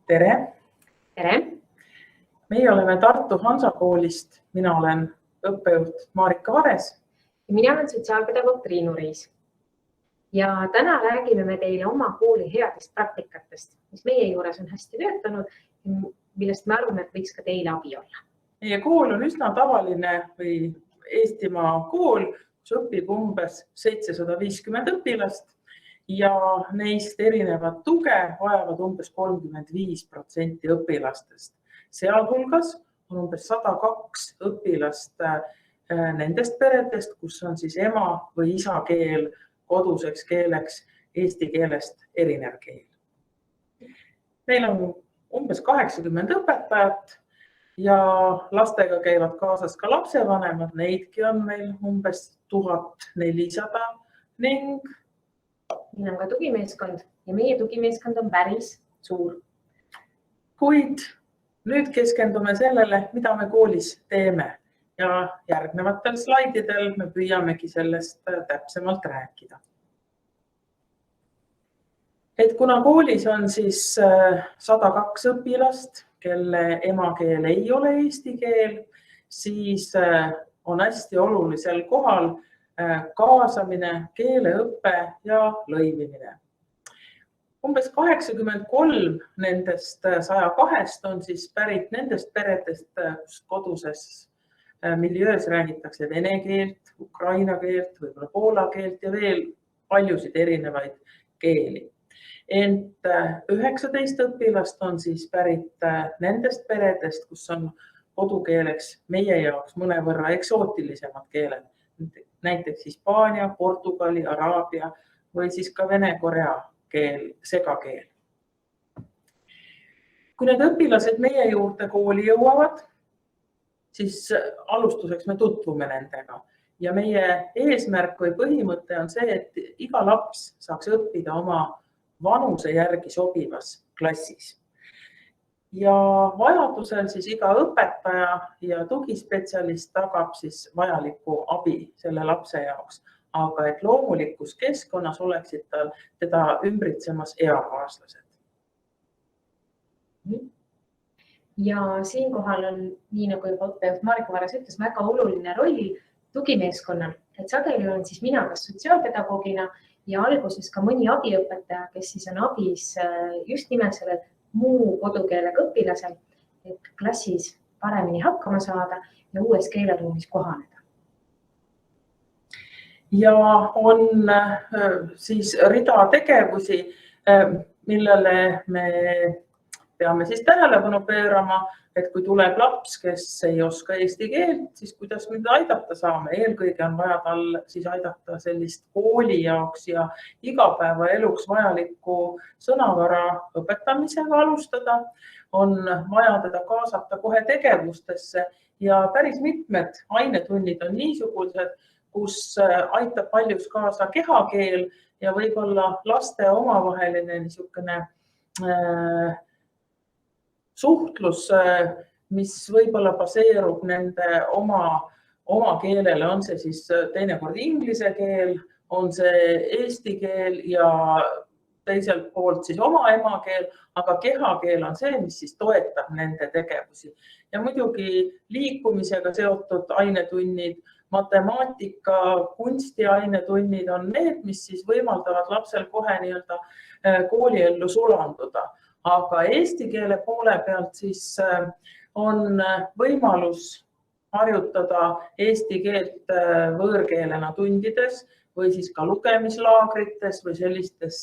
Tere! Tere! Meie oleme Tartu Hansakoolist. Mina olen õppejuht Marika Vares. Ja mina olen sotsiaalpedagoog Triinu Riis. Ja täna räägime me teile oma kooli headest praktikatest, mis meie juures on hästi töötanud, millest me arvame, et võiks ka teile abi olla. Meie kool on üsna tavaline või Eestimaa kool, kus õpib umbes 750 õpilast ja neist erinevat tuge vajavad umbes 35% õpilastest. Sealhulgas on umbes 102 õpilast nendest peredest, kus on siis ema või isa keel koduseks keeleks eesti keelest erinev keel. Meil on umbes 80 õpetajat ja lastega käivad kaasas ka lapsevanemad, neidki on meil umbes 1400 ning meil on ka tugimeeskond ja meie tugimeeskond on päris suur. Kuid nüüd keskendume sellele, mida me koolis teeme ja järgnevatel slaididel me püüamegi sellest täpsemalt rääkida. Et kuna koolis on siis 102 õpilast, kelle emakeel ei ole eesti keel, siis on hästi olulisel kohal kaasamine, keeleõppe ja lõimimine. Umbes 83 nendest 102 on siis pärit nendest peredest, kus koduses miljöös räägitakse vene keelt, ukraina keelt, võib-olla poola keelt ja veel paljusid erinevaid keeli. Ent 19 õpilast on siis pärit nendest peredest, kus on kodukeeleks meie jaoks mõnevõrra eksootilisemad keeled, näiteks Hispaania, Portugali, Araabia või siis ka vene-korea keel, segakeel. Kui need õpilased meie juurde kooli jõuavad, siis alustuseks me tutvume nendega ja meie eesmärk või põhimõte on see, et iga laps saaks õppida oma vanuse järgi sobivas klassis. Ja vajadusel siis iga õpetaja ja tugispetsialist tagab siis vajaliku abi selle lapse jaoks, aga et loomulikus keskkonnas oleksid teda ümbritsemas eakaaslased. Ja siinkohal on, nii nagu juba õppejuht Marika Vares ütles, väga oluline roll tugimeeskonnal, et sageli on siis mina kas sotsiaalpedagoogina ja alguses ka mõni abiõpetaja, kes siis on abis just nimelt sellel muu kodukeelega õpilasel, et klassis paremini hakkama saada ja uues keeleruumis kohaneda. Ja on siis rida tegevusi, millele me peame siis tähelepanu pöörama, et kui tuleb laps, kes ei oska eesti keelt, siis kuidas me aidata saame. Eelkõige on vaja tal siis aidata sellist kooli jaoks ja igapäevaeluks vajalikku sõnavara õpetamisega alustada. On vaja teda kaasata kohe tegevustesse ja päris mitmed ainetunnid on niisugused, kus aitab paljus kaasa kehakeel ja võib-olla laste omavaheline niisugune suhtlus, mis võib-olla baseerub nende oma keelele, on see siis teinekord inglise keel, on see eesti keel ja teiselt poolt siis oma emakeel, aga kehakeel on see, mis siis toetab nende tegevusi. Ja muidugi liikumisega seotud ainetunnid, matemaatika, kunstiainetunnid on need, mis siis võimaldavad lapsel kohe nii-öelda kooliellu sulanduda. Aga eesti keele poole pealt siis on võimalus harjutada eesti keelt võõrkeelena tundides või siis ka lugemislaagrites või sellistes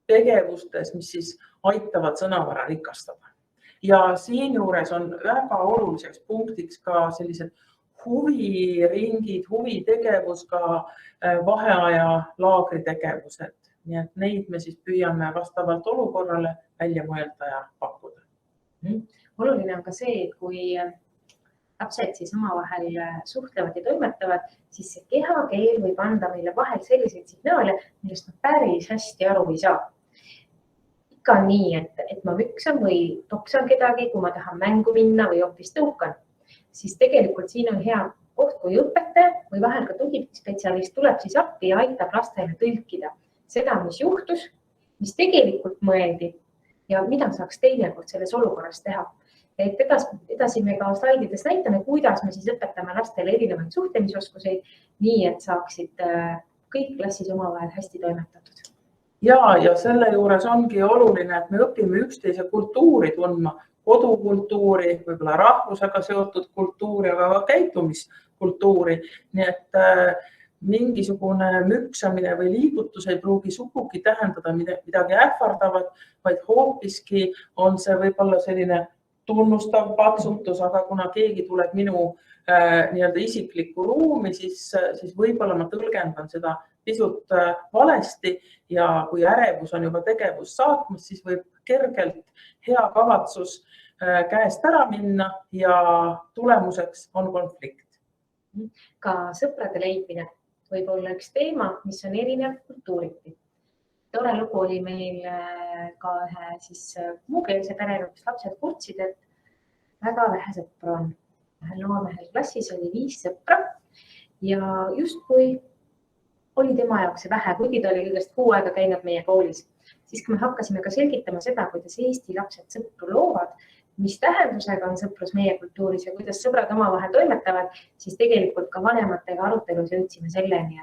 tegevustes, mis siis aitavad sõnavara rikastada. Ja siinjuures on väga oluliseks punktiks ka sellised huviringid, huvitegevus, ka vaheaja laagritegevused. Nii et neid me siis püüame vastavalt olukorrale välja mõelda ja pakkuda. Oluline on ka see, et kui lapsed siis omavahel suhtlevad ja toimetavad, siis see kehakeel võib anda meile vahel selliseid signaale, millest ma päris hästi aru ei saa. Ikka on nii, et ma vüksan või toksan kedagi, kui ma tahan mängu minna või hoopis tõukan, siis tegelikult siin on hea koht, kui õpetaja või vahel ka tugispetsialist tuleb siis appi ja aitab lastele tõlkida seda, mis juhtus mis tegelikult mõeldi ja mida saaks teinekord selles olukorras teha. Et edasi me ka slaidides näitame, kuidas me siis õpetame lastele erinevaid suhtlemisoskuseid, nii et saaksid kõik klassis omavahel hästi toimetatud. Ja selle juures ongi oluline, et me õpime üksteise kultuuri tundma, kodukultuuri, võib-olla rahvusega seotud kultuuri, aga ka käitumiskultuuri. Nii et mingisugune müksamine või liigutus ei pruugi sugugi tähendada midagi ähvardavat, vaid hoopiski on see võib-olla selline tunnustav patsutus, aga kuna keegi tuleb minu nii-öelda isiklikku ruumi, siis võib-olla ma tõlgendan seda pisut valesti ja kui ärevus on juba tegevus saatmas, siis võib kergelt hea kavatsus käest ära minna ja tulemuseks on konflikt. Ka sõprade leidmine võib olla üks teema, mis on erinev kultuuriti. Tore lugu oli meil ka ühe muukeelse perega, kus lapsed kurtsid, et väga vähe sõpru on. Ühel noormehel klassis oli 5 sõpra ja justkui oli tema jaoks see vähe, kuigi ta oli kõigest kuu aega käinud meie koolis. Siis kui me hakkasime ka selgitama seda, kuidas Eesti lapsed sõpru loovad, mis tähendusega on sõprus meie kultuuris ja kuidas sõbrad omavahel toimetavad, siis tegelikult ka vanematega arutelus jõudsime selleni,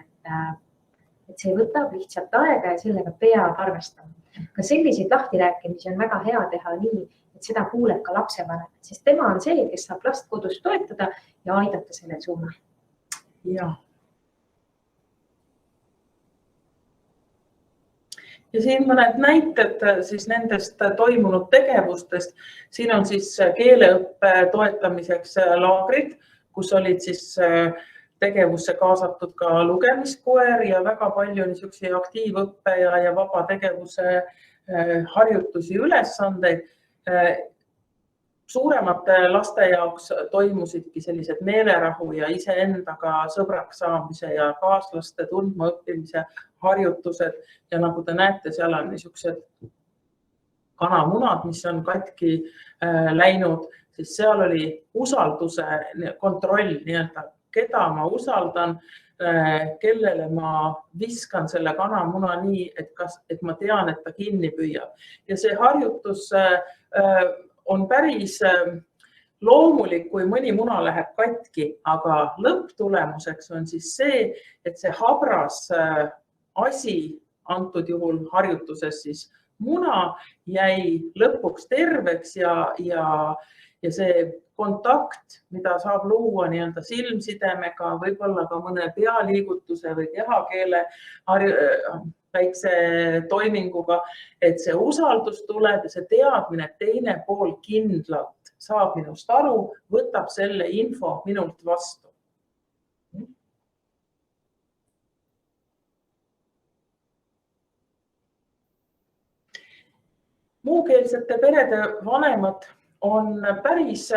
et see võtab lihtsalt aega ja sellega peab arvestama. Ka selliseid lahtirääkimisi on väga hea teha nii, et seda kuuleb ka lapsevanem, sest tema on see, kes saab last kodus toetada ja aidata sellel suunal. Ja siin mõned näited siis nendest toimunud tegevustest. Siin on siis keeleõppe toetamiseks laagrid, kus olid siis tegevusse kaasatud ka lugemiskoer ja väga palju niisuguseid aktiivõppe ja vaba tegevuse harjutusi ülesandeid. Suuremate laste jaoks toimusidki sellised meelerahu ja iseendaga sõbraks saamise ja kaaslaste tundma õppimise harjutused. Ja nagu te näete, seal on niisugused kanamunad, mis on katki läinud, siis seal oli usalduse kontroll, nii-öelda, keda ma usaldan, kellele ma viskan selle kanamuna nii, et ma tean, et ta kinni püüab. Ja see harjutus on päris loomulik, kui mõni muna läheb katki, aga lõpptulemuseks on siis see, et see habras asi, antud juhul harjutuses siis muna, jäi lõpuks terveks ja see kontakt, mida saab luua nii-öelda silmsidemega, võib-olla ka mõne pealiigutuse või kehakeele väikse toiminguga, et see usaldus tuleb ja see teadmine, et teine pool kindlalt saab minust aru, võtab selle info minult vastu. Muukeelsete perede vanemad on päris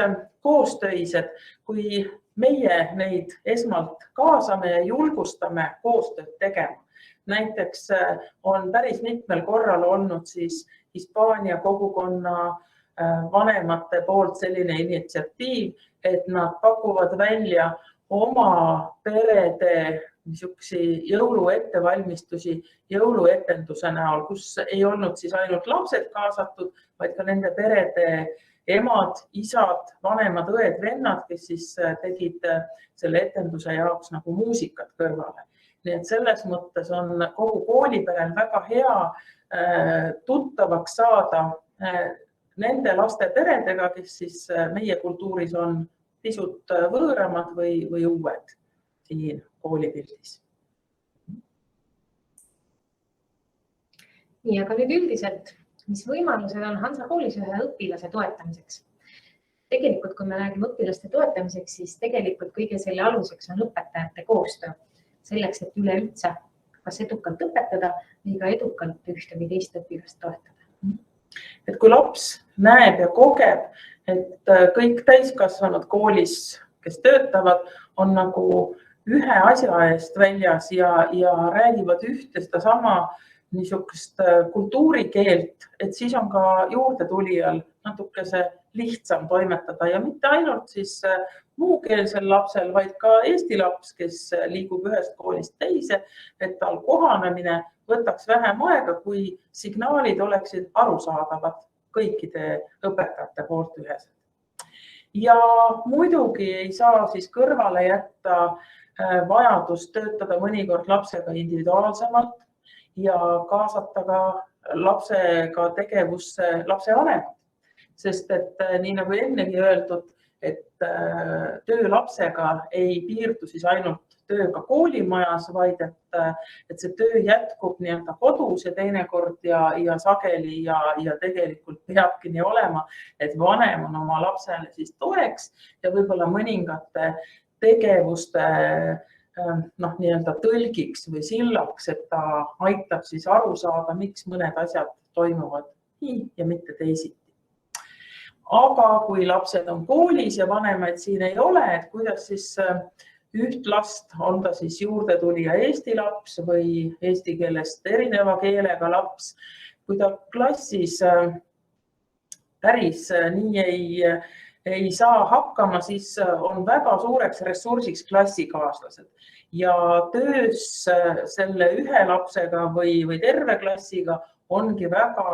koostöised, kui meie neid esmalt kaasame ja julgustame koostööd tegema. Näiteks on päris mitmel korral olnud siis Hispaania kogukonna vanemate poolt selline initsiatiiv, et nad pakuvad välja oma perede jõuluettevalmistusi jõuluetenduse näol, kus ei olnud siis ainult lapsed kaasatud, vaid ka nende perede emad, isad, vanemad, õed, vennad, kes siis tegid selle etenduse jaoks nagu muusikat kõrvale. Nii et selles mõttes on kogu kooliperel väga hea tuttavaks saada nende laste peredega, kes siis meie kultuuris on pisut võõramad või uued siin koolipildis. Nii, aga nüüd üldiselt, mis võimalused on Hansa koolis ühe õpilase toetamiseks? Tegelikult, kui me räägime õpilaste toetamiseks, siis tegelikult kõige selle aluseks on õpetajate koostöö. Selleks, et üleüldse kas edukalt õpetada või ka edukalt ühte või teist õpilast toetada. Et kui laps näeb ja kogeb, et kõik täiskasvanud koolis, kes töötavad, on nagu ühe asja eest väljas ja räägivad ühte seda sama niisugust kultuurikeelt, et siis on ka juurdetulijal natukese lihtsam toimetada ja mitte ainult siis muukeelsel lapsel, vaid ka eesti laps, kes liigub ühest koolist teise, et tal kohanemine võtaks vähem aega, kui signaalid oleksid arusaadavad kõikide õpetajate poolt üheselt. Ja muidugi ei saa siis kõrvale jätta vajadust töötada mõnikord lapsega individuaalsemalt ja kaasata ka lapsega tegevusse lapsevanemad. Sest et nii nagu ennegi öeldud, et töö lapsega ei piirdu siis ainult tööga koolimajas, vaid et see töö jätkub nii-öelda kodus ja teinekord ja sageli ja tegelikult peabki nii olema, et vanem on oma lapsele siis toeks ja võib-olla mõningate tegevuste nii-öelda tõlgiks või sillaks, et ta aitab siis aru saada, miks mõned asjad toimuvad nii ja mitte teisiti. Aga kui lapsed on koolis ja vanemaid siin ei ole, et kuidas siis üht last, on ta siis juurdetulija eesti laps või eesti keelest erineva keelega laps, kui ta klassis päris nii ei saa hakkama, siis on väga suureks ressursiks klassikaaslased. Ja töös selle ühe lapsega või terve klassiga ongi väga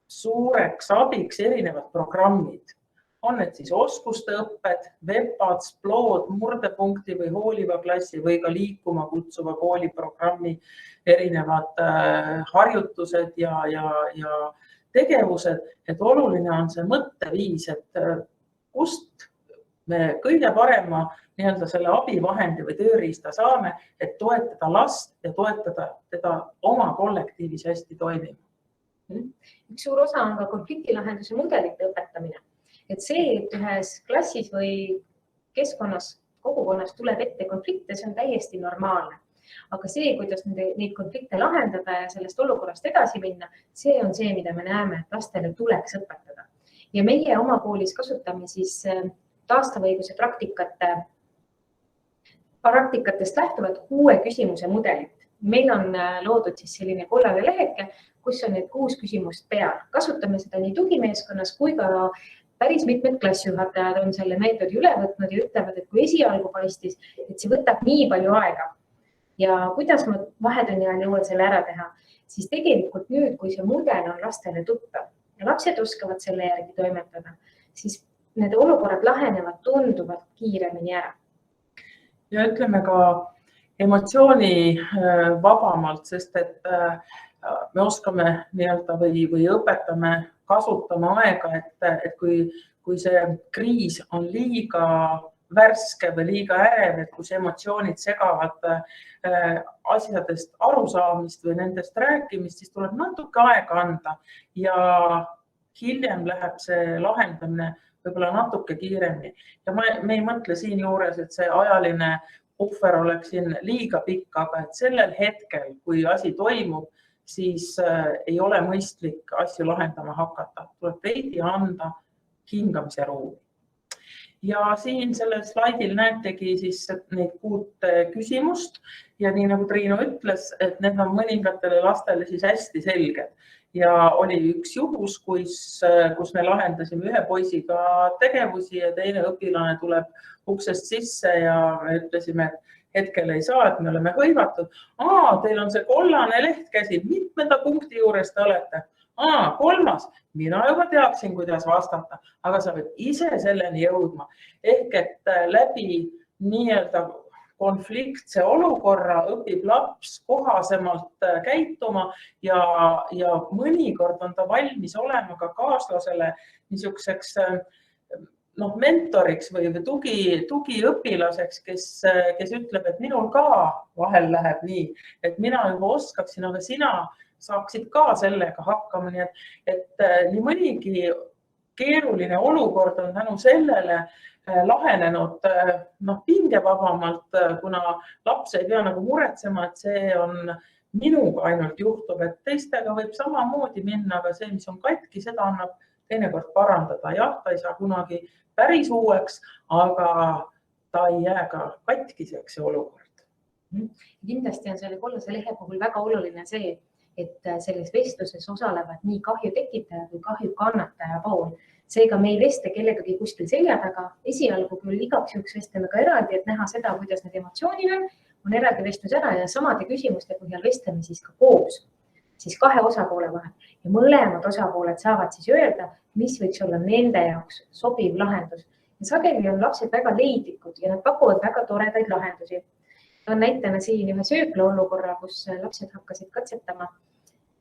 suureks abiks erinevad programmid. On need siis oskuste õpped, VEPAD, Splood, murdepunkti või hooliva klassi või ka liikuma kutsuva kooliprogrammi erinevad harjutused ja tegevused, et oluline on see mõtteviis, et kust me kõige parema nii-öelda selle abivahendi või tööriista saame, et toetada last ja toetada teda oma kollektiivis hästi toimima. Üks suur osa on ka konfliktilahenduse mudelite õpetamine. Et see, et ühes klassis või keskkonnas, kogukonnas tuleb ette konflikte, see on täiesti normaalne. Aga see, kuidas neid konflikte lahendada ja sellest olukorrast edasi minna, see on see, mida me näeme, et lastele tuleks õpetada. Ja meie oma koolis kasutame siis taastava õiguse praktikatest lähtuvat 6 küsimuse mudelit. Meil on loodud siis selline kollane leheke, kus on need 6 küsimust peal. Kasutame seda nii tugimeeskonnas kui ka päris mitmed klassijuhatajad on selle meetodi üle võtnud ja ütlevad, et kui esialgu paistis, et see võtab nii palju aega ja kuidas ma vahetunni ajal jõuan selle ära teha, siis tegelikult nüüd, kui see mudel on lastele tuttav ja lapsed oskavad selle järgi toimetada, siis need olukorrad lahenevad tunduvalt kiiremini ära. Ja ütleme ka emotsiooni vabamalt, sest et me oskame nii-öelda või õpetame kasutama aega, et kui see kriis on liiga värske või liiga ärev, et kus emotsioonid segavad asjadest arusaamist või nendest rääkimist, siis tuleb natuke aega anda ja hiljem läheb see lahendamine võib-olla natuke kiiremini. Ja me ei mõtle siin juures, et see ajaline puhver oleks siin liiga pikk, aga et sellel hetkel, kui asi toimub, siis ei ole mõistlik asju lahendama hakata. Tuleb veidi anda hingamise ruumi. Ja siin sellel slaidil näetegi siis neid 6 küsimust ja nii nagu Triinu ütles, et need on mõningatele lastele siis hästi selged. Ja oli üks juhus, kus me lahendasime ühe poisiga tegevusi ja teine õpilane tuleb uksest sisse ja me ütlesime, et hetkel ei saa, et me oleme hõivatud. Teil on see kollane leht käsil, mitmenda punkti juures te olete? 3. Mina juba teaksin, kuidas vastata, aga sa pead ise selleni jõudma. Ehk et läbi nii-öelda konfliktse olukorra õpib laps kohasemalt käituma ja mõnikord on ta valmis olema ka kaaslasele niisuguseks mentoriks või tugiõpilaseks, kes ütleb, et minul ka vahel läheb nii, et mina juba oskaksin, aga sina saaksid ka sellega hakkama. Nii et nii mõnigi keeruline olukord on tänu sellele lahenenud pingevabamalt, kuna laps ei pea nagu muretsema, et see on minuga ainult juhtub, et teistega võib samamoodi minna, aga see, mis on katki, seda annab teinekord parandada. Jah, ta ei saa kunagi päris uueks, aga ta ei jää ka katkiseks see olukord. Kindlasti on selle kollase lehe puhul väga oluline see, et selles vestluses osalevad nii kahju tekitaja kui kahju kannataja pool. Seega me ei veste kellegagi kuskil selja taga. Esialgu küll igaks juhuks vestleme ka eraldi, et näha seda, kuidas need emotsioonid on eraldi vestlus ära ja samade küsimuste põhjal vestleme siis ka koos, siis kahe osapoole vahel. Ja mõlemad osapooled saavad siis öelda, mis võiks olla nende jaoks sobiv lahendus. Ja sageli on lapsed väga leidlikud ja nad pakuvad väga toredaid lahendusi. On näitena siin ühe söökla olukorra, kus lapsed hakkasid katsetama,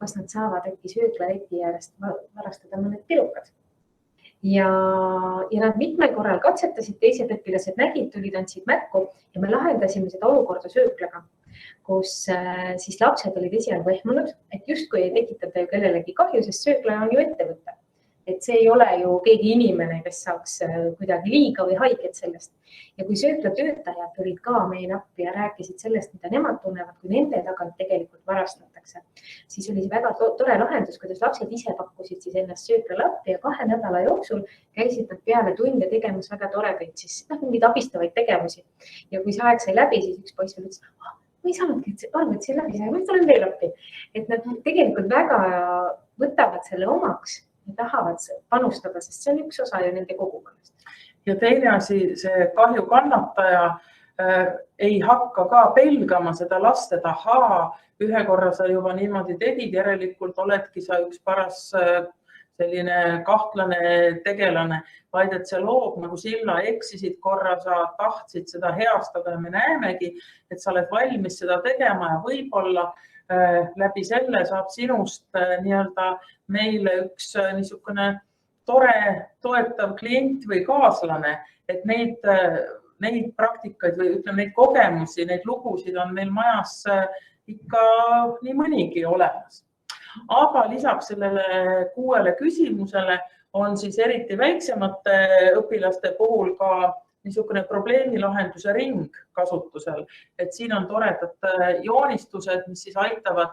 kas nad saavad äkki sööklaleti äärest varastada mõned pirukad. Ja nad mitmel korral katsetasid, teised õpilased nägid, tulid, andsid märku ja me lahendasime seda olukorda sööklaga, kus siis lapsed olid esialgu ehmunud, et justkui ei tekitata ju kellelegi kahju, sest söökla on ju ettevõte. Et see ei ole ju keegi inimene, kes saaks kuidagi liiga või haiget sellest. Ja kui söökla töötajad tulid ka meie appi ja rääkisid sellest, mida nemad tunnevad, kui nende tagant tegelikult varastatakse, siis oli see väga tore lahendus, kuidas lapsed ise pakkusid siis ennast söökla lappi ja 2 nädala jooksul käisid nad peale tunde tegemas väga toredaid siis mingeid abistavaid tegevusi. Ja kui see aeg sai läbi, siis üks poiss veel ütles, ma ei saanudki aru, et see läbi sai, ma tulen veel appi. Et nad tegelikult väga võtavad selle omaks. Tahavad panustada, sest see on üks osa ju nende kogukonnast. Ja teine asi, see kahju kannataja ei hakka ka pelgama seda last, et ühe korra sa juba niimoodi tegid, järelikult oledki sa üks paras selline kahtlane tegelane, vaid et see loob nagu silla, eksisid korra, sa tahtsid seda heastada ja me näemegi, et sa oled valmis seda tegema ja võib-olla läbi selle saab sinust nii-öelda meile üks niisugune tore toetav klient või kaaslane, et neid praktikaid või ütleme neid kogemusi, neid lugusid on meil majas ikka nii mõnigi olemas. Aga lisaks sellele 6 küsimusele on siis eriti väiksemate õpilaste puhul ka niisugune probleemilahenduse ring kasutusel, et siin on toredad joonistused, mis siis aitavad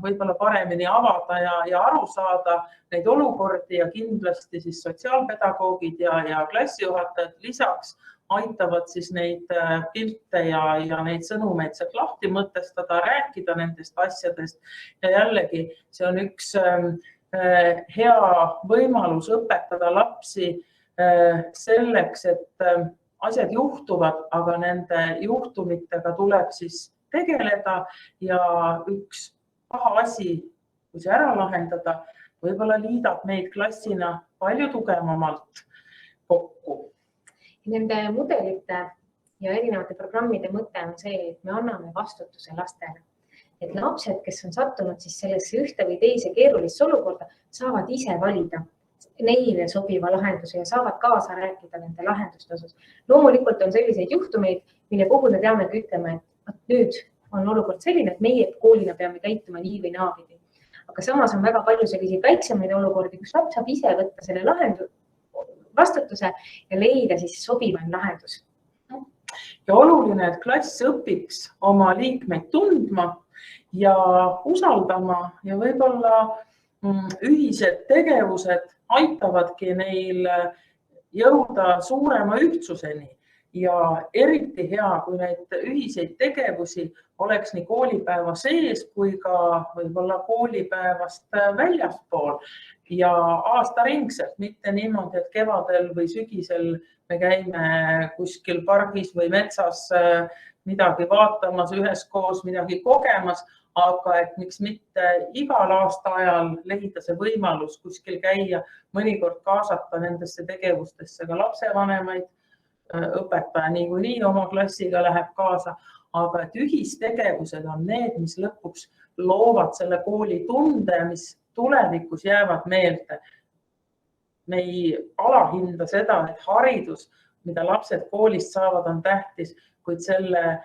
võib-olla paremini avada ja aru saada neid olukordi ja kindlasti siis sotsiaalpedagoogid ja klassijuhatajad lisaks aitavad siis neid pilte ja neid sõnumeid sealt lahti mõtestada, rääkida nendest asjadest ja jällegi see on üks hea võimalus õpetada lapsi selleks, et asjad juhtuvad, aga nende juhtumitega tuleb siis tegeleda ja üks paha asi, kui see ära lahendada, võib-olla liidab meid klassina palju tugevamalt kokku. Nende mudelite ja erinevate programmide mõte on see, et me anname vastutuse lastele. Et lapsed, kes on sattunud siis sellesse ühte või teise keerulisse olukorda, saavad ise valida neile sobiva lahenduse ja saavad kaasa rääkida nende lahenduste osas. Loomulikult on selliseid juhtumeid, mille puhul me peamegi ütlema, et nüüd on olukord selline, et meie koolina peame käituma nii või naapidi. Aga samas on väga palju selliseid väiksemaid olukordi, kus laps saab ise võtta selle vastutuse ja leida siis sobivaim lahendus. Ja oluline, et klass õpiks oma liikmeid tundma ja usaldama ja võib-olla ühised tegevused aitavadki neil jõuda suurema ühtsuseni ja eriti hea, kui neid ühiseid tegevusi oleks nii koolipäeva sees kui ka võib-olla koolipäevast väljaspool ja aastaringselt, mitte niimoodi, et kevadel või sügisel me käime kuskil pargis või metsas midagi vaatamas, üheskoos midagi kogemas, aga et miks mitte igal aastaajal leida see võimalus kuskil käia, mõnikord kaasata nendesse tegevustesse ka lapsevanemaid, õpetaja niikuinii oma klassiga läheb kaasa, aga et ühistegevused on need, mis lõpuks loovad selle kooli tunde, mis tulevikus jäävad meelde. Me ei alahinda seda, et haridus, mida lapsed koolist saavad, on tähtis, kuid selle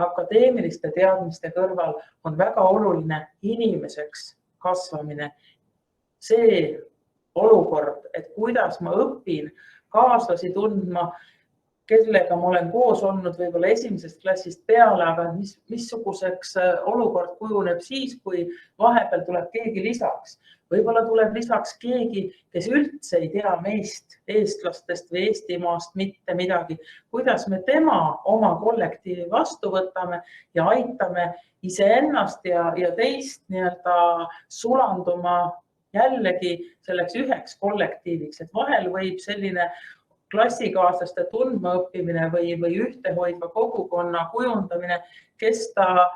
akadeemiliste teadmiste kõrval on väga oluline inimeseks kasvamine. See olukord, et kuidas ma õpin kaaslasi tundma, kellega ma olen koos olnud võib-olla esimesest klassist peale, aga missuguseks olukord kujuneb siis, kui vahepeal tuleb keegi lisaks. Võib-olla tuleb lisaks keegi, kes üldse ei tea meist, eestlastest või Eestimaast mitte midagi. Kuidas me tema oma kollektiivi vastu võtame ja aitame iseennast ja teist sulanduma jällegi selleks üheks kollektiiviks, et vahel võib selline klassikaaslaste tundmaõppimine või ühtehoidva kogukonna kujundamine kesta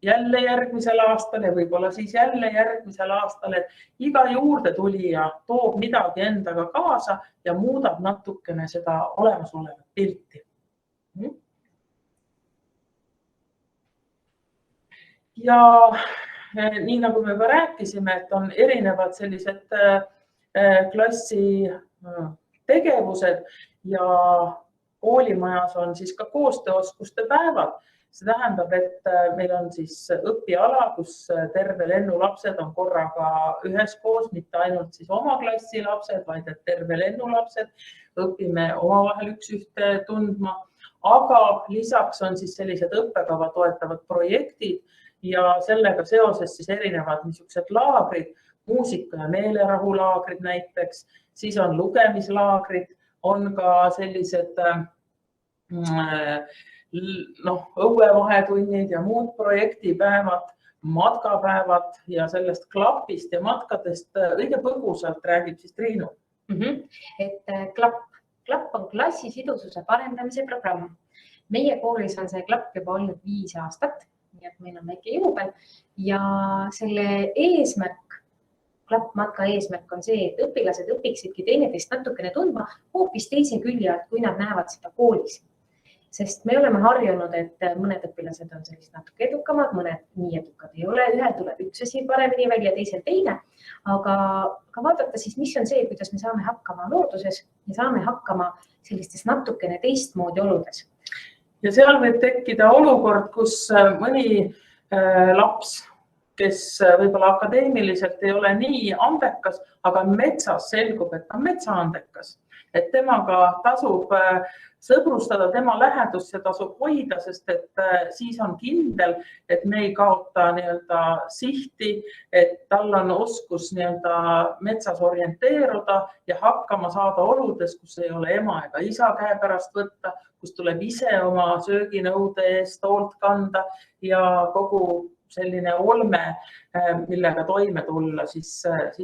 jälle järgmisel aastal ja võib-olla siis jälle järgmisel aastal, et iga juurde tulija toob midagi endaga kaasa ja muudab natukene seda olemasolevat pilti. Ja nii nagu me juba rääkisime, et on erinevad sellised klassi tegevused ja koolimajas on siis ka koostööoskuste päevad. See tähendab, et meil on siis õpiala, kus terve lennu lapsed on korraga üheskoos, mitte ainult siis oma klassi lapsed, vaid et terve lennu lapsed õpime omavahel üks-ühte tundma. Aga lisaks on siis sellised õppekava toetavad projektid ja sellega seoses siis erinevad niisugused laagrid, muusika- ja meelerahulaagrid näiteks, siis on lugemislaagrid, on ka sellised õuevahetunnid ja muud projektipäevad, matkapäevad ja sellest klapist ja matkadest õige põgusalt räägib siis Triinu. Et klapp on klassi sidususe parendamise programm. Meie koolis on see klapp juba olnud 5 aastat, nii et meil on väike juubel ja selle eesmärk, klappmatka eesmärk on see, et õpilased õpiksidki teineteist natukene tundma hoopis teise külje alt, kui nad näevad seda koolis. Sest me oleme harjunud, et mõned õpilased on sellist natuke edukamad, mõned nii edukad ei ole, ühel tuleb üks asi paremini välja, teisel teine. Aga vaadata siis, mis on see, kuidas me saame hakkama looduses ja saame hakkama sellistes natukene teistmoodi oludes. Ja seal võib tekkida olukord, kus mõni laps, kes võib-olla akadeemiliselt ei ole nii andekas, aga metsas selgub, et on metsaandekas. Et temaga tasub sõbrustada, tema lähedust ja tasub hoida, sest et siis on kindel, et me ei kaota sihti, et tal on oskus metsas orienteeruda ja hakkama saada oludes, kus ei ole ema ega isa käe pärast võtta, kus tuleb ise oma sööginõude eest hoolt kanda ja kogu selline olme, millega toime tulla siis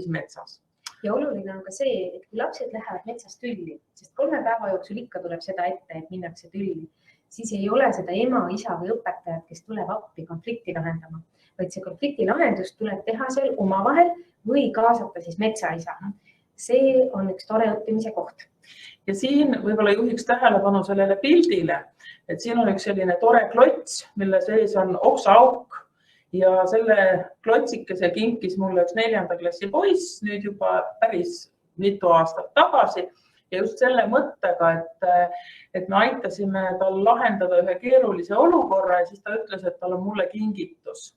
metsas. Ja oluline on ka see, et kui lapsed lähevad metsast tülli, sest 3 päeva jooksul ikka tuleb seda ette, et minnakse tülli, siis ei ole seda ema, isa või õpetajat, kes tuleb appi konflikti lahendama, vaid see konflikti lahendus tuleb teha seal omavahel või kaasata siis metsaisa. See on üks tore õppimise koht. Ja siin võib-olla juhiks tähelepanu sellele pildile, et siin on üks selline tore klots, mille sees on oksaauk. Ja selle klotsikese kinkis mulle üks 4. klassi poiss nüüd juba päris mitu aastat tagasi ja just selle mõttega, et me aitasime tal lahendada ühe keerulise olukorra ja siis ta ütles, et tal on mulle kingitus.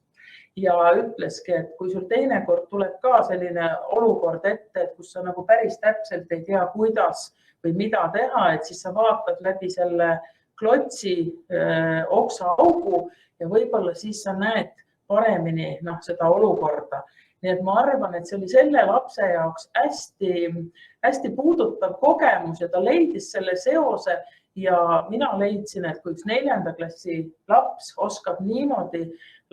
Ja ütleski, et kui sul teinekord tuleb ka selline olukord ette, et kus sa nagu päris täpselt ei tea, kuidas või mida teha, et siis sa vaatad läbi selle klotsi oksaaugu ja võib-olla siis sa näed paremini seda olukorda. Nii et ma arvan, et see oli selle lapse jaoks hästi puudutav kogemus ja ta leidis selle seose ja mina leidsin, et kui üks 4. klassi laps oskab niimoodi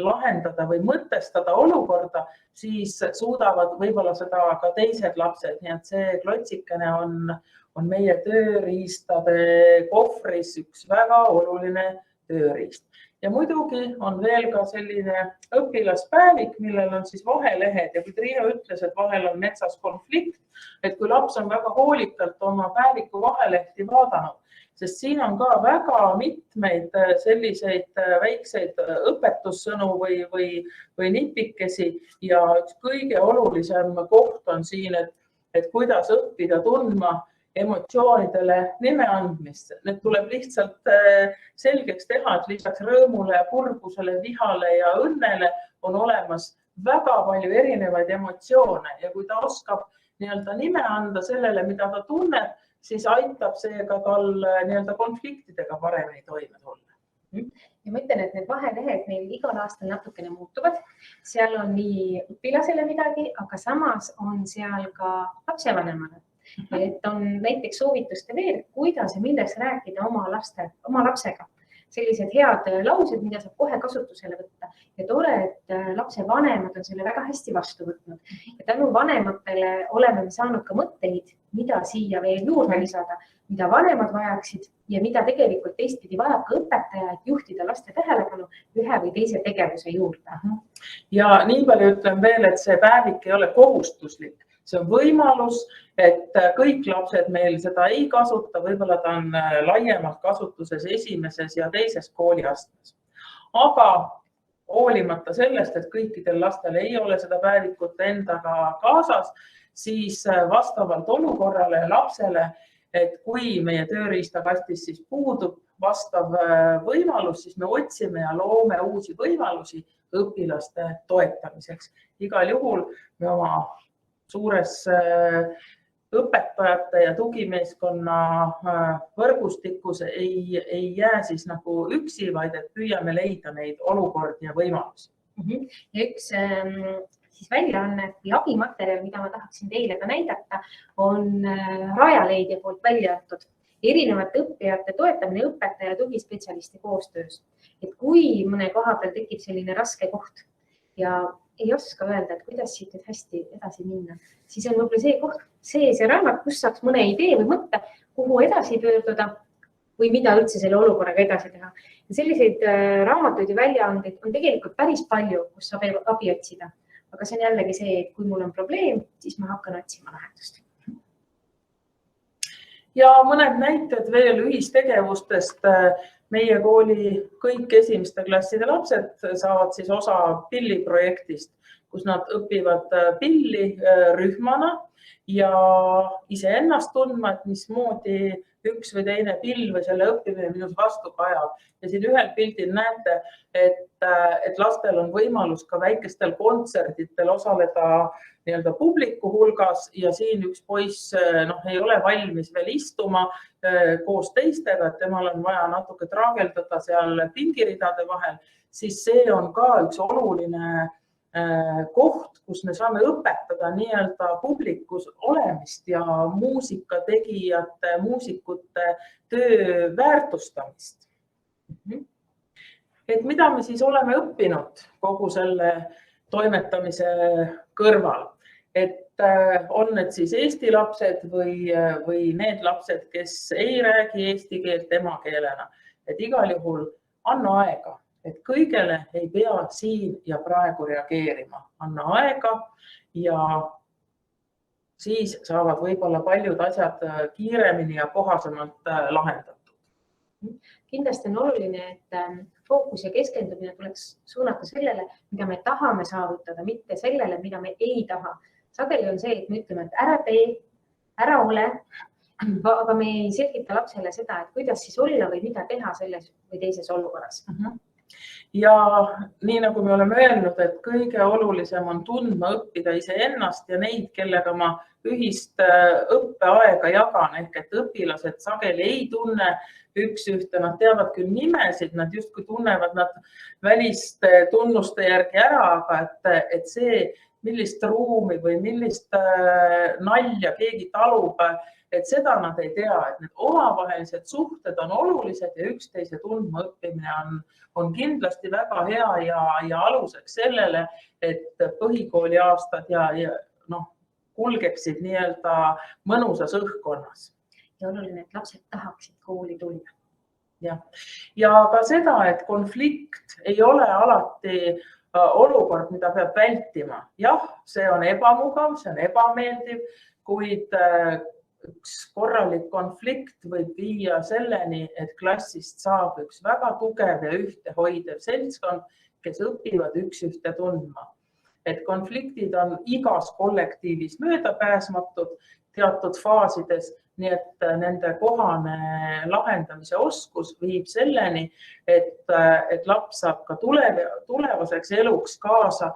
lahendada või mõtestada olukorda, siis suudavad võib-olla seda ka teised lapsed. Nii et see klotsikene on meie tööriistade kohvris üks väga oluline tööriist. Ja muidugi on veel ka selline õpilaspäevik, millel on siis vahelehed ja kui Triinu ütles, et vahel on metsas konflikt, et kui laps on väga hoolikalt oma päeviku vahelehti vaadanud, sest siin on ka väga mitmeid selliseid väikseid õpetussõnu või nipikesi ja üks kõige olulisem koht on siin, et kuidas õppida tundma emotsioonidele nime andmist. Need tuleb lihtsalt selgeks teha, et lisaks rõõmule ja kurbusele, vihale ja õnnele on olemas väga palju erinevaid emotsioone ja kui ta oskab nii-öelda nime anda sellele, mida ta tunneb, siis aitab see ka tal nii-öelda konfliktidega paremini toime tulla. Ja ma ütlen, et need vahelehed meil igal aastal natukene muutuvad. Seal on nii õpilasele midagi, aga samas on seal ka lapsevanemale. Et on näiteks soovituste veel, kuidas ja milleks rääkida oma lapsega. Sellised head laused, mida saab kohe kasutusele võtta. Ja tore, et lapse vanemad on selle väga hästi vastu võtnud. Ja tänu vanematele oleme saanud ka mõtteid, mida siia veel juurde lisada, mida vanemad vajaksid ja mida tegelikult teistpidi vajab ka õpetaja, et juhtida laste tähelepanu ühe või teise tegevuse juurde. Ja nii palju ütlen veel, et see päevik ei ole kohustuslik. See on võimalus, et kõik lapsed meil seda ei kasuta, võib-olla ta on laiemalt kasutuses esimeses ja teises kooliastmes. Aga hoolimata sellest, et kõikidel lastel ei ole seda päevikut endaga kaasas, siis vastavalt olukorrale ja lapsele, et kui meie tööriistakastis siis puudub vastav võimalus, siis me otsime ja loome uusi võimalusi õpilaste toetamiseks. Igal juhul me oma suures õpetajate ja tugimeeskonna võrgustikus ei jää siis nagu üksi, vaid et püüame leida neid olukordi ja võimalusi. Ja üks siis väljaanne või abimaterjal, mida ma tahaksin teile ka näidata, on Rajaleidja poolt välja antud erinevate õppijate toetamine õpetaja ja tugispetsialisti koostöös. Et kui mõne koha peal tekib selline raske koht ja ei oska öelda, et kuidas siit hästi edasi minna, siis on võib-olla see koht, see raamat, kus saaks mõne idee või mõtte, kuhu edasi pöörduda või mida üldse selle olukorraga edasi teha. Ja selliseid raamatuid ja väljaandeid on tegelikult päris palju, kus saab abi otsida. Aga see on jällegi see, et kui mul on probleem, siis ma hakkan otsima lahendust. Ja mõned näited veel ühistegevustest. Meie kooli kõik esimeste klasside lapsed saavad siis osa pilliprojektist, kus nad õpivad pilli rühmana ja iseennast tundma, et mismoodi üks või teine pill või selle õppimine minus vastu kajab. Ja siin ühel pildil näete, et lastel on võimalus ka väikestel kontserditel osaleda nii-öelda publiku hulgas ja siin üks poiss ei ole valmis veel istuma koos teistega, et temal on vaja natuke traageldada seal pingiridade vahel, siis see on ka üks oluline koht, kus me saame õpetada nii-öelda publikus olemist ja muusikategijate, muusikute töö väärtustamist. Et mida me siis oleme õppinud kogu selle toimetamise kõrval? Et on need siis eesti lapsed või need lapsed, kes ei räägi eesti keelt emakeelena. Et igal juhul anna aega, et kõigele ei pea siin ja praegu reageerima. Anna aega ja siis saavad võib-olla paljud asjad kiiremini ja kohasemalt lahendatud. Kindlasti on oluline, et fookus ja keskendumine tuleks suunata sellele, mida me tahame saavutada, mitte sellele, mida me ei taha. Sageli on see, et me ütleme, et ära tee, ära ole, aga me ei selgita lapsele seda, et kuidas siis olla või mida teha selles või teises olukorras. Ja nii nagu me oleme öelnud, et kõige olulisem on tundma õppida iseennast ja neid, kellega ma ühist õppeaega jagan, ehk et õpilased sageli ei tunne üks ühte, nad teavad küll nimesid, nad justkui tunnevad nad väliste tunnuste järgi ära, aga et see, millist ruumi või millist nalja keegi talub, et seda nad ei tea, et need omavahelised suhted on olulised ja üksteise tundma õppimine on kindlasti väga hea ja aluseks sellele, et põhikooli aastad ja kulgeksid nii-öelda mõnusas õhkkonnas. Ja oluline, et lapsed tahaksid kooli tulla. Ja ka seda, et konflikt ei ole alati olukord, mida peab vältima. Jah, see on ebamugav, see on ebameeldiv, kuid üks korralik konflikt võib viia selleni, et klassist saab üks väga tugev ja ühtehoidev seltskond, kes õpivad üks ühte tundma. Et konfliktid on igas kollektiivis möödapääsmatud teatud faasides, nii et nende kohane lahendamise oskus viib selleni, et laps saab ka tulevaseks eluks kaasa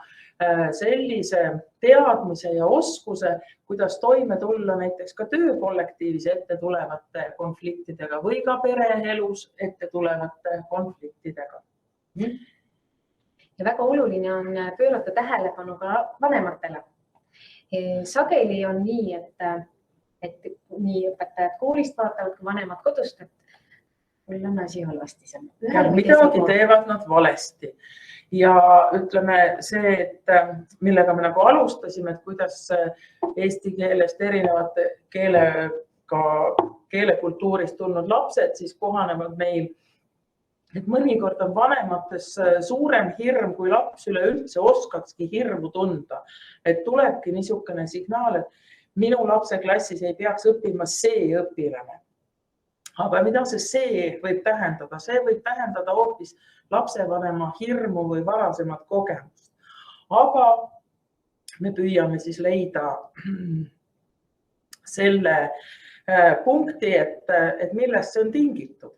sellise teadmise ja oskuse, kuidas toime tulla näiteks ka töökollektiivis ette tulevate konfliktidega või ka pereelus ette tulevate konfliktidega. Ja väga oluline on pöörata tähelepanu ka vanematele. Sageli on nii, et nii õpetajad koolist vaatavad, kui vanemad kodust, et mul on asi halvasti seal. Midagi teevad nad valesti. Ja ütleme see, et millega me nagu alustasime, et kuidas eesti keelest erinevate keelekultuurist tulnud lapsed siis kohanevad meil. Et mõnikord on vanemates suurem hirm, kui laps üleüldse oskakski hirmu tunda. Et tulebki niisugune signaal, et minu lapse klassis ei peaks õppima see õpilane. Aga mida see võib tähendada? See võib tähendada hoopis lapsevanema hirmu või varasemat kogemust. Aga me püüame siis leida selle punkti, et millest see on tingitud.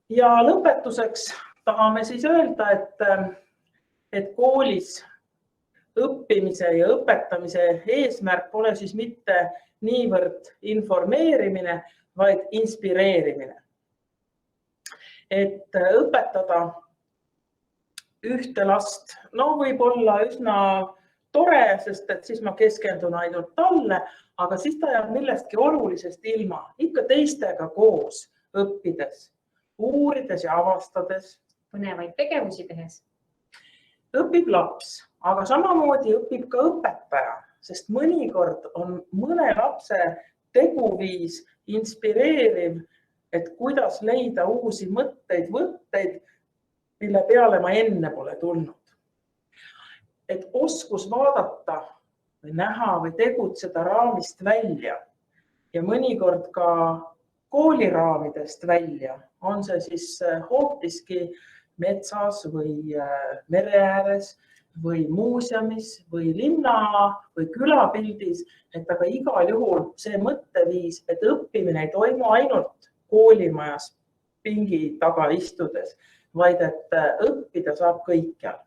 Ja lõpetuseks tahame siis öelda, et koolis õppimise ja õpetamise eesmärk pole siis mitte niivõrd informeerimine, vaid inspireerimine. Et õpetada ühte last, no võib olla üsna tore, sest et siis ma keskendun ainult talle, aga siis ta jääb millestki olulisest ilma, ikka teistega koos õppides, uurides ja avastades. Põnevaid tegevusi tehes. Õpib laps, aga samamoodi õpib ka õpetaja, sest mõnikord on mõne lapse teguviis inspireeriv, et kuidas leida uusi mõtteid, võtteid, mille peale ma enne pole tulnud. Et oskus vaadata või näha või tegutseda raamist välja ja mõnikord ka kooliraamidest välja, on see siis hoopiski metsas või mere ääres või muuseumis või linna või külapildis, et aga igal juhul see mõtteviis, et õppimine ei toimu ainult koolimajas pingi taga istudes, vaid et õppida saab kõikjal.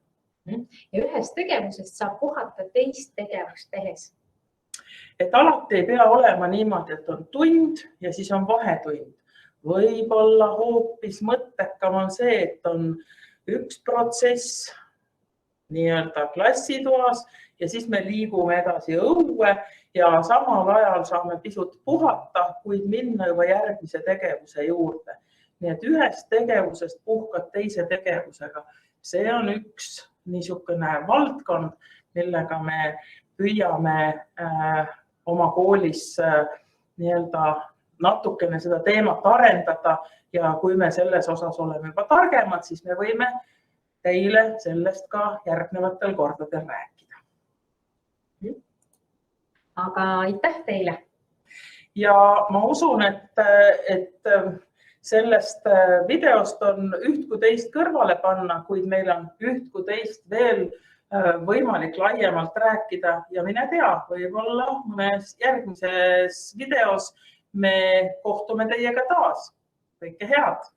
Ja ühest tegevusest saab puhata teist tegevust tehes. Et alati ei pea olema niimoodi, et on tund ja siis on vahetund. Võib-olla hoopis mõttekam on see, et on üks protsess nii-öelda klassitoas ja siis me liigume edasi õue ja samal ajal saame pisut puhata, kuid minna juba järgmise tegevuse juurde. Nii et ühest tegevusest puhkad teise tegevusega. See on üks niisugune valdkond, millega me püüame oma koolis nii-öelda natukene seda teemat arendada ja kui me selles osas oleme juba targemad, siis me võime teile sellest ka järgnevatel kordadel rääkida. Aga aitäh teile! Ja ma usun, et sellest videost on üht kui teist kõrvale panna, kuid meil on üht kui teist veel võimalik laiemalt rääkida ja mine tea, võib-olla mõnes järgmises videos me kohtume teiega taas. Kõike head!